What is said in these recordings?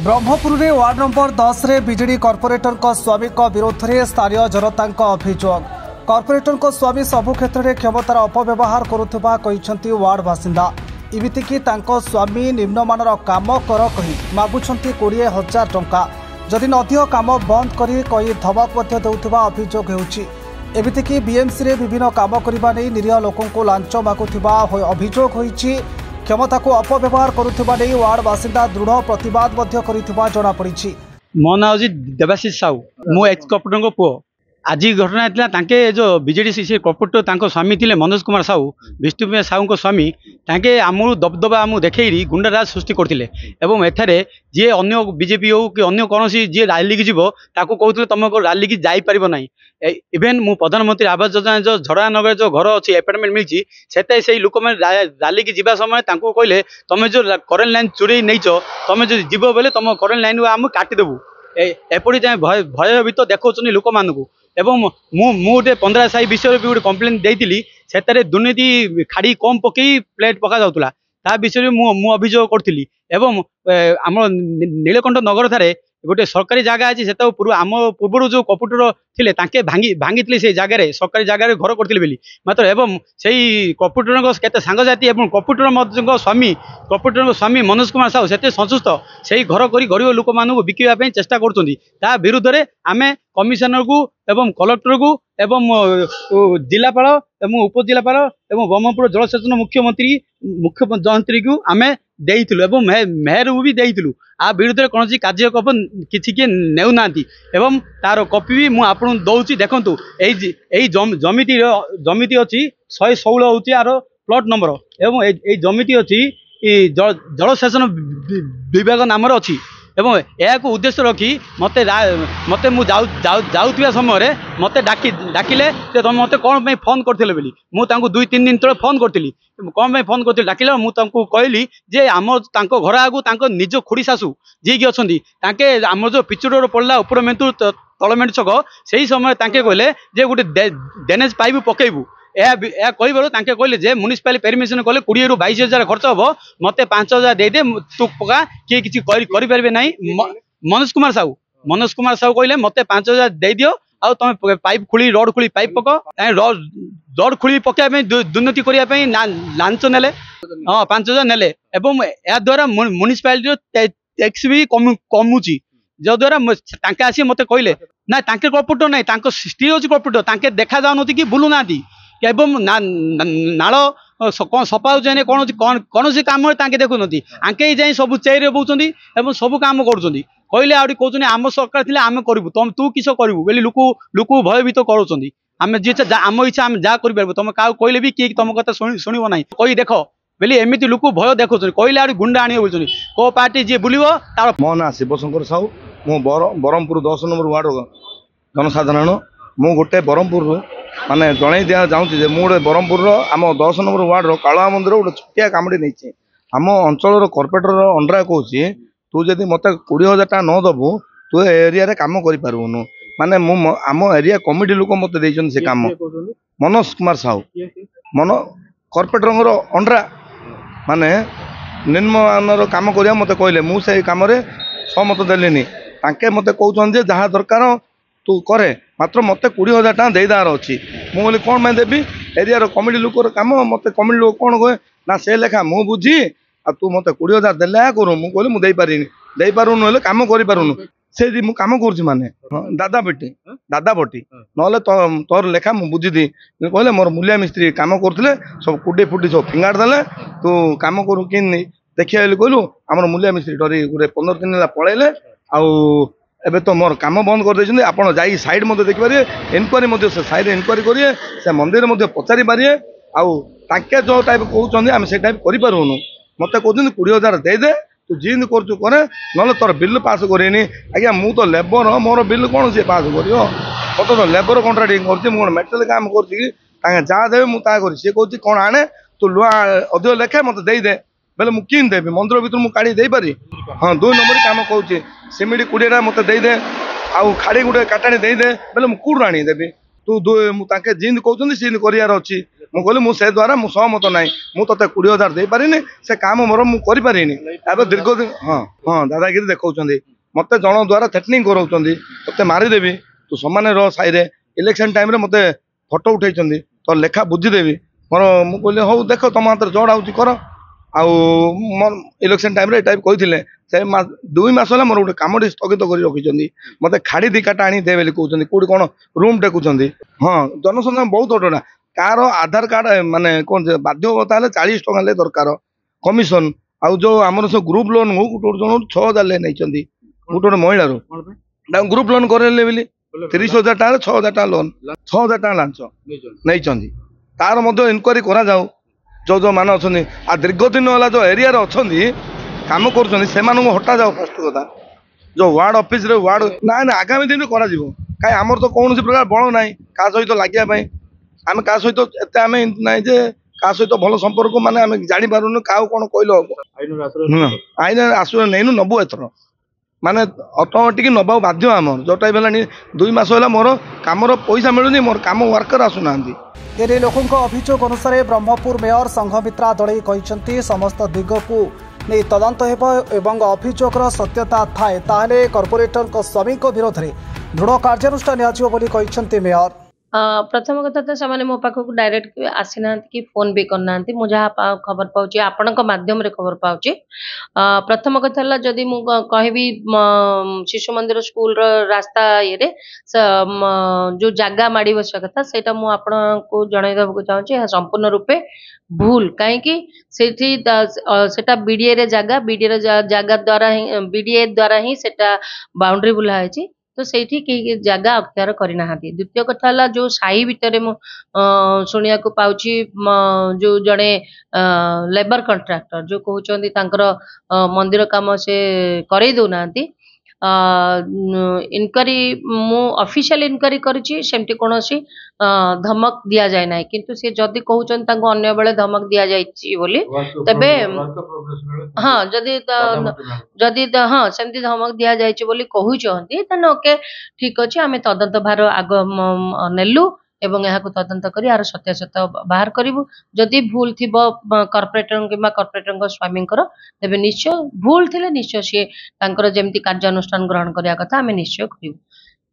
ब्रह्मपुर में ward number 10 रे BJD corporator स्वामी विरोध में स्थानीय जनता अभियोग। कॉर्पोरेटर स्वामी सबु क्षेत्र में क्षमतार अपव्यवहार करुवा वार्ड बासिंदा। इमितिकी स्वामी निम्नमानर काम कर कही मागुंट 20,000 टंका जदि नदियो काम बंद करी कही धमक देउथिबा अभियोग होउछि। एमितिकी बीएमसी रे विभिन्न काम करने नहीं निरीह लोकों लांच मागुथिबा अभियोग होइछि। क्षमता को अपव्यवहार करुवा नहीं वार्ड बासिंदा दृढ़ प्रतिवाद जଣା पड़ी। मो ना हूँ देवाशीष साहू, मु एक्स कॉर्पोरेटर पुओ। आज घटना होता जो बीजेडी सी कॉर्पोरेटर स्वामी थे मनोज कुमार साहू, विष्णु साहू स्वामी तांके आमू दबदबा आमू देखेरी गुंडाराज सृष्टि करते एठारे जी अन्न बीजेपी हो कि अन्य कौन जी रैली की जीव ताको कहते तुम रैली की जापर ना। इवेन मु प्रधानमंत्री आवास योजना जो झड़ानगर जो घर अच्छी अपार्टमेंट मिली से लोक मैंने रैली की जीवा समय कहले तुम जो करेन्ट लाइन चोरी नहीं तुम जो जीव बोले तुम करेन्ट लाइन आम काटिदेबू एपरी भयभीत देखा लोक मानू। एवं गोटे 15 साई विषय भी गोटे कम्प्लेन देती से दुर्नीति खाड़ी कम पकई प्लेट पका जाऊला ता विषय में अभियोग करी। आम नीलकंठ नगर थे गोटे सरकारी जगह अच्छी से पूर्व आम पूर्व जो कॉर्पोरेटर थे तांके भांगी से जगह सरकारी जगह घर करते मात्र एवं से कॉर्पोरेटर के सांगसाथी कॉर्पोरेटर स्वामी मनोज कुमार साहू से संतुष्ट से घर कर गरीब लोक मानू बिकवाई चेष्टा कर विरुद्ध में आम कमिशनर को एवं कलेक्टर को एवं जिलापाल एवं उपजिलापाल एवं ब्रह्मपुर जलसेचन मुख्यमंत्री को आम देइथिलु एवं मेयर को भी देइथिलु। आ विरुद्ध में कौन कार्यकलाप किसी किए नेउना एवं तार कॉपी भी मुझे आपको दौची देखु। यही जमिति अच्छी 116 हूँ यार प्लॉट नंबर एवं यही जमिति अच्छी जलसेचन विभाग नाम अच्छी एवं यह उद्देश्य रखी मते जाऊा समय मत डाकिले तुम मत कौन फोन करते बोली मुझे 2-3 दिन तले फोन करी कौन फोन कर डाकिले मुझे कहली जे आम घर आगू निज खुड़ी शाशु जी की अच्छा आम जो पिचुड़ पड़ा उपर मेंतु तलमेट छक से समय कहले जे गोटे डेनेज पाइप पकेबू यह कहले जे म्युनिसिपाल परमिशन कले 20,000 ରୁ 22,000 खर्च हम मत 5,000 दे दे तू पका किए किसी करें ना। मनोज कुमार साहू कहले मत 5,000 दे दियो आ तुम पाइप खुली रड खुली पाइप पक रड खुली पकड़ दुर्नीति करने लांच ने हाँ 5,000 ने या द्वारा म्युनिसिपालिटी टैक्स भी कमुची जो द्वारा आसी मत कहले ना कॉर्पोरेटर ना स्त्री हूँ कॉर्पोरेटर देखा जाऊन कि बुलूना एवं नाल सफा हो कौन कम देखुं आंके जाए सब चेयर बोचंदी एवं सब कम करुँच कहले आउट कहते आम सरकार थे आम करूँ तुम तू किस करूँ बोली लोक भयभीत करुँच आम जी आम इच्छा आम जहाँ कर तुम क्या कहले भी किए तुम कथा शुणव ना कही देख बोली एमती लोक भय देखुं कहले आउट गुंडा आने बोलते को पार्टी जी बुल तार मो ना शिवशंकर साहू मु ब्रह्मपुर 10 नंबर वार्ड जनसाधारण मु गोटे ब्रह्मपुर माने जन दिया चाहूँगी मुझे ब्रह्मपुर आम 10 नंबर वार्ड कालुआ मंदिर गोटे छुटिया कामटी नहीं आम अंचल कॉर्पोरेटर अंडरा कहूँ तू जब मत 20,000 टका न दबू तू एरिया कम करूँ माने आम एरिया कमिटी लोक मत से कम मनोज कुमार साहू मन कॉर्पोरेटर अंडरा माने निम्नमानर कम करा मत कहले मुझे कम सहमत देनी मत कहते जहाँ दरकार तू करे मात्र मत 20,000 टका देदार अच्छी मुझे कौन मैं देवी एरिया कमिटी लोकर कम मत कमिटी लोक कौन कहे ना से लेखा मु बुझी आ तू मत 20,000 देले करूँ मुझे कहली मुझे दे पारूनु कम करूँ से कम कर माने दादा पटी ना तोर लेखा मुझे बुझी कहले मोर मूलिया मिस्त्री कम करते सब कुटी फुटी सब फिंगाड़ देले तू कम करू कि देखिए कहलु आम मूलिया मिस्त्री डरी गोटे 15 दिन पलैले आबे तो मोर काम बंद कर देछन आपण जाई साइड मते देखि पारे इनक्वारी मते से साइड इनक्वारी करिए से मंदिर मते पचारि पारिए आउ ताके जो टाइप कहउछन हम से टाइप करि पारुनु मते कहउछन 20,000 दे दे तू जिंद करछु करे नले तोर बिल पास करेनी आज्ञा मु तो लेबर मोर बिल कोन से पास करियो कत तो लेबर कॉन्ट्रैक्टिंग करछि मु मेटल काम करछि ताके जा देबे मु ता करि से कहउछि कोन आने तू लुआ अधिक लेखे मते दे दे बेले मु किन देबी मंदिर भीतर मु काढ़ी दे पारि हाँ 2 नंबर काम कहूँ सिमिट 20 मत दे दे आउ खाड़ी गोटे काटाणी दे दे बेले मु कूड़ आनी देबी तू ताके जिंद कहते जिंद करार अच्छी ମୁଁ କହିଲି ମୁଁ ସେ ଦ୍ୱାରା ମୁଁ ସହମତ ନାହିଁ ମୁଁ ତତେ 20,000 ଦେଇପାରିନି ସେ କାମ ମୋର ମୁଁ କରିପାରିନି ଏବେ ଦୀର୍ଘ ଦିନ ହଁ ଦାଦାଗିରି ଦେଖାଉଛନ୍ତି ମତେ ଜଣ ଦ୍ୱାରା ଥ୍ରେଟନିଂ କରାଉଛନ୍ତି ତତେ ମାରିଦେବି ତୁ ସମାନ ରହ ସାହିରେ ଇଲେକ୍ସନ ଟାଇମରେ ମତେ ଫଟୋ ଉଠେଇଛନ୍ତି ତ ଲେଖା ବୁଝିଦେବି ମୋର ମୁଁ କହିଲି ହଉ ଦେଖ ତମ ହାତରେ ଜଡ଼ ଆଉଛି କର ଆଉ ଇଲେକ୍ସନ ଟାଇମରେ ଏ ଟାଇପ କହିଥିଲେ ସେ 2 ମାସ ହେଲା ମୋର ଗୋଟେ କାମଟି ସ୍ଥଗିତ କରି ରଖିଛନ୍ତି ମତେ ଖାଡ଼ି ଦିକାଟା ଆଣି ଦେ ବୋଲି କହୁଛନ୍ତି କୋଉଠି କ'ଣ ରୁମ୍ ଟେକୁଛନ୍ତି ହଁ ଜନସଂଖ୍ୟା ବହୁତ ଅଟଣା कार आधार कार्ड माने कौन बाध्यता 40 टका ले दरकार कमिशन आउ जो आमर सब ग्रुप लोन हो जन 6,000 ले नहीं गोटे महिला ग्रुप लोन करे बोली 30,000 time 6,000 time loan 6,000 time launch नहीं तार इनक्वारी करा जाऊ जो जो मान अच्छा आ दीर्घ दिन है जो एरिया अच्छा कम कर हटा जाओ फास्ट कथा जो वार्ड ऑफिस रे वार्ड ना आगामी दिन करा कहीं आमर तो कौन प्रकार बल ना क्या सहित लगे आम क्या सहित एत आम ना जे क्या सहित भल संपर्क माने आम जापारूनु क्या कौन कहल हम आईन आसु नहीं नबू एथर माने अटोमेटिक नबा बाध्य आम जो टाइम है 2 मास है मोर कमर पैसा मिलूनी मोर कम वर्कर आसुना एने लोकों अभियोग अनुसार ब्रह्मपुर मेयर संघमित्रा दड़ई कहते समस्त दिग को नहीं तदंत एवं अभियोगर सत्यता थाए ताहले कॉर्पोरेटर स्वामी विरोध में दृढ़ कार्यानुष्ठान कहते मेयर प्रथम कथा तो से मो पाखक डायरेक्ट आसी ना कि फोन भी करना मुझे खबर पाऊँ आपण माध्यम रे खबर पाऊँ प्रथम कथा है जदि मु कहबी शिशु मंदिर स्कूल रास्ता ये जो जगह माड़ी बसा कथा से आपको जनईदेवाक चाहूँगी संपूर्ण रूपे भूल कहीं बीडीए जगह बीडीए जगह द्वारा बीडीए द्वारा ही बाउंड्री बुला है तो सेठी कई जगह अख्तियार करना। द्वितीय कथा है जो साई भितर शुणा को पाउची जो जड़े लेबर कंट्राक्टर जो कहते मंदिर काम से करई दौना इनक्वारी मु ऑफिशियल इनक्वारी करिछि सेमती कोनोसी धमक दिया जाय ना किंतु से जदि कहउचन तांको अन्य बेले धमक दिया जायछि बोली तबे हां जदि हां सेमती धमक दिया जायछि बोली कहउचंती तन ओके ठीक अछि आमे तदंत भार आग नेलु एवं यहाँ तदंत करी यार सत्यासत्य बाहर करूँ जदि भूल थी कॉर्पोरेटर कि कॉर्पोरेटर स्वामी तेज निश्चय भूल थे निश्चय सी जमी कार्यानुष्ठान ग्रहण करने कथा आम निश्चय करूँ।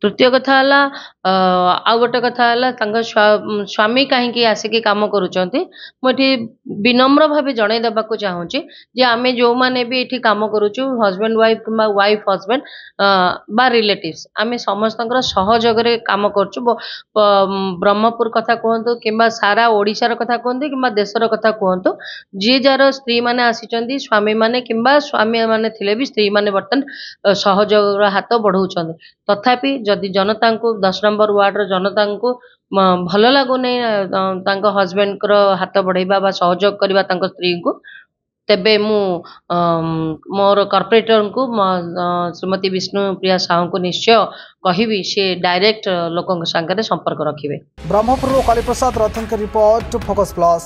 तृतीय कथा है आउ गोटे कथा है स्वामी कहीं आसिक कम करुँचे विनम्र भाव जनई देवाक चाहूँगी जे आम जो मैंने भी ये कम करुचु हजबैंड वाइफ कि वाइफ हजबैंड बा रिलेटिव्स आम समस्त सहयोग कम करुँ ब्रह्मपुर कथा कहतु कि सारा ओडिशार कथा कहतु कि देशर कथा कहतु जी जार स्त्री मैंने आसी स्वामी मैंने कि स्वामी मैंने थे भी स्त्री मैंने बर्तमान सहयोग हाथ बढ़ाऊँ तथापि जदि जनता को 10 नंबर वार्ड जनता को भल लगुनि हजबैंड हाथ बढ़ाइबा सहयोग करवा स्त्री को तेबे मु मोर कॉर्पोरेटर को श्रीमती विष्णुप्रिया साहू को निश्चय कहिबी से डायरेक्ट लोकों संगे संपर्क रखिबे। ब्रह्मपुर कालीप्रसाद रथन के रिपोर्ट फोकस प्लस।